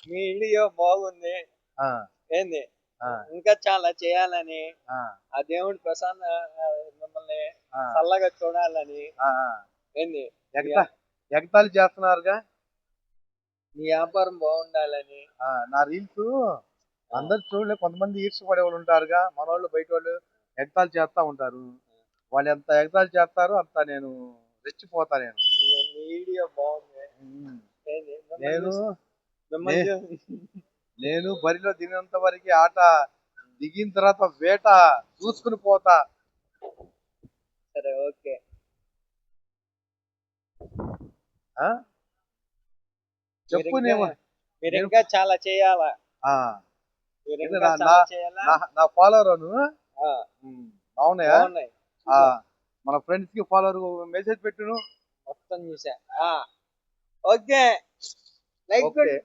మీ video బాగుంది. ఆ, ఏంది ఆ, ఇంకా చాలా చేయాలని, ఆ, ఆ దేవుడు ప్రసన్న మిమ్మల్ని ఆ, చల్లగా చూడాలని. ఆ, ఏంది మీ ఎగతా ఎగతాళి చేస్తున్నారుగా. మీ వ్యాపారం బాగుండాలని. నా రీల్స్ ఆ, అందరు చూడలే, కొంతమంది ఈర్ష్యపడే వాళ్ళు ఉంటారుగా, మన వాళ్ళు బయట వాళ్ళు ఎగతాళి చేస్తా ఉంటారు. వాళ్ళు ఎంత ఎగతాళి చేస్తారో అంత నేను రెచ్చిపోతా నేను. మీ వీడియో బాగుంది. ఉమ్. ఏంది నేను మిమ్మల్ని నే- చూసి నేను బరిలో దిగినంత వరకు ఆట, దిగిన తర్వాత వేట చూసుకుని పోతా. సరే, ఓకే. ఆ మీరు చెప్పు ఇంకా నేను మీరు నేను ఇంకా చాలా చేయాలా. ఆ, మీరు ఏంది ఇంకా నా నా చాలా చేయాలా. నా నా ఫాలోవర్ నువ్వు. ఆ, బాగున్నాయా? బాగున్నాయి. ఆ, చూసా, మన ఫ్రెండ్స్ కి ఫాలోవర్ మెసేజ్ పెట్టును. మొత్తం చూసా. Okay, like okay.